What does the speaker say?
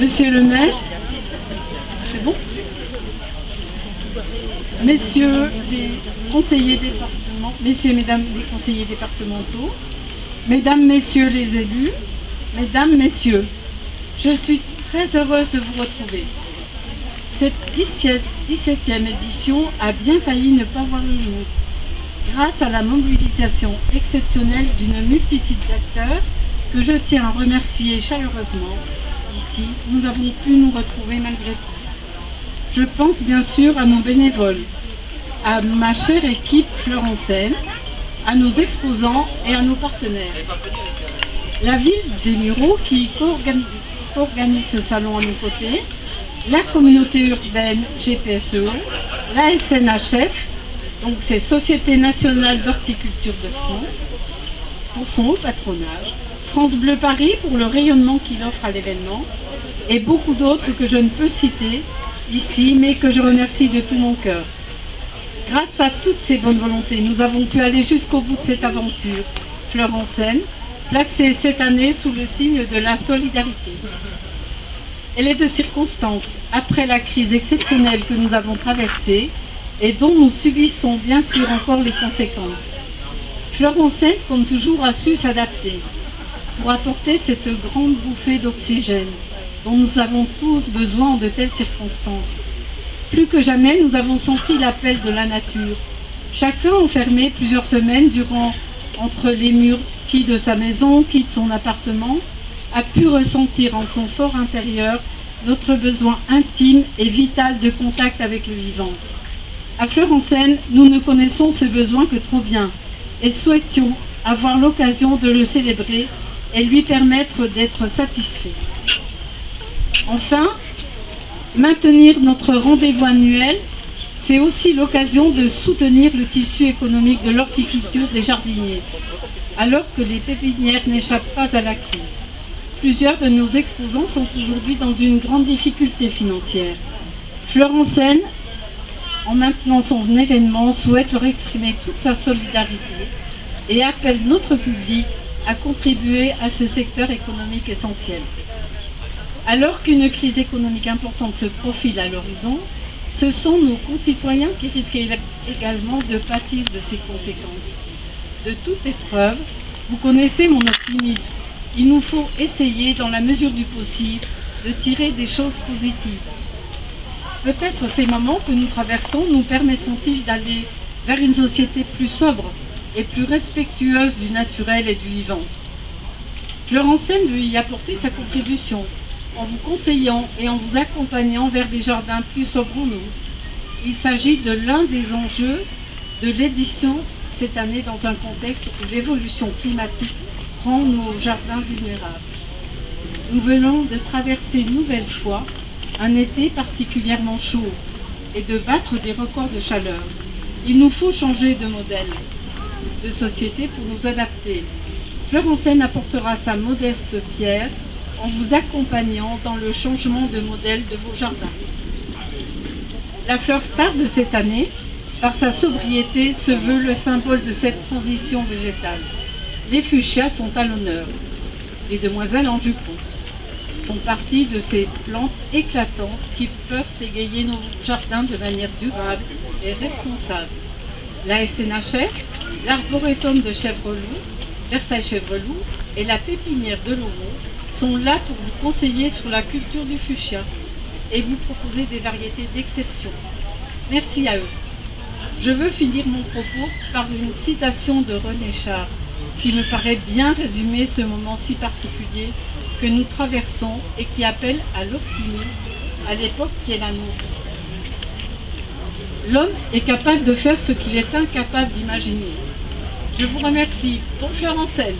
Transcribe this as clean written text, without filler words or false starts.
Monsieur le maire, c'est bon? Messieurs les conseillers départementaux, messieurs et mesdames les conseillers départementaux, mesdames, messieurs les élus, mesdames, messieurs, je suis très heureuse de vous retrouver. Cette 17e édition a bien failli ne pas voir le jour, grâce à la mobilisation exceptionnelle d'une multitude d'acteurs que je tiens à remercier chaleureusement. Ici, nous avons pu nous retrouver malgré tout. Je pense bien sûr à nos bénévoles, à ma chère équipe Fleur-en-Seine, à nos exposants et à nos partenaires. La ville des Mureaux qui co-organise ce salon à nos côtés, la communauté urbaine GPSEO, la SNHF, donc c'est Société nationale d'horticulture de France, pour son haut patronage, France Bleu Paris pour le rayonnement qu'il offre à l'événement, et beaucoup d'autres que je ne peux citer ici, mais que je remercie de tout mon cœur. Grâce à toutes ces bonnes volontés, nous avons pu aller jusqu'au bout de cette aventure, Fleur-en-Seine, placée cette année sous le signe de la solidarité. Elle est de circonstance, après la crise exceptionnelle que nous avons traversée et dont nous subissons bien sûr encore les conséquences. Fleur-en-Seine, comme toujours, a su s'adapter pour apporter cette grande bouffée d'oxygène dont nous avons tous besoin en de telles circonstances. Plus que jamais, nous avons senti l'appel de la nature. Chacun enfermé plusieurs semaines durant entre les murs, qui de sa maison, qui de son appartement, a pu ressentir en son fort intérieur notre besoin intime et vital de contact avec le vivant. À Fleur-en-Seine, nous ne connaissons ce besoin que trop bien et souhaitions avoir l'occasion de le célébrer et lui permettre d'être satisfait. Enfin, maintenir notre rendez-vous annuel, c'est aussi l'occasion de soutenir le tissu économique de l'horticulture des jardiniers, alors que les pépinières n'échappent pas à la crise. Plusieurs de nos exposants sont aujourd'hui dans une grande difficulté financière. Fleur-en-Seine, en maintenant son événement, souhaite leur exprimer toute sa solidarité et appelle notre public à contribuer à ce secteur économique essentiel. Alors qu'une crise économique importante se profile à l'horizon, ce sont nos concitoyens qui risquent également de pâtir de ses conséquences. De toute épreuve, vous connaissez mon optimisme. Il nous faut essayer, dans la mesure du possible, de tirer des choses positives. Peut-être ces moments que nous traversons nous permettront-ils d'aller vers une société plus sobre et plus respectueuse du naturel et du vivant. Fleur-en-Seine veut y apporter sa contribution, en vous conseillant et en vous accompagnant vers des jardins plus sobres en eau. Il s'agit de l'un des enjeux de l'édition cette année dans un contexte où l'évolution climatique rend nos jardins vulnérables. Nous venons de traverser une nouvelle fois un été particulièrement chaud et de battre des records de chaleur. Il nous faut changer de modèle de société pour nous adapter. Fleur-en-Seine apportera sa modeste pierre en vous accompagnant dans le changement de modèle de vos jardins. La fleur star de cette année, par sa sobriété, se veut le symbole de cette transition végétale. Les fuchsias sont à l'honneur. Les demoiselles en jupon font partie de ces plantes éclatantes qui peuvent égayer nos jardins de manière durable et responsable. La SNHF, l'arboretum de Chèvreloup, Versailles-Chèvreloup et la pépinière de Laumont sont là pour vous conseiller sur la culture du fuchsia et vous proposer des variétés d'exception. Merci à eux. Je veux finir mon propos par une citation de René Char qui me paraît bien résumer ce moment si particulier que nous traversons et qui appelle à l'optimisme à l'époque qui est la nôtre. L'homme est capable de faire ce qu'il est incapable d'imaginer. Je vous remercie. Bonne Fleur-en-Seine.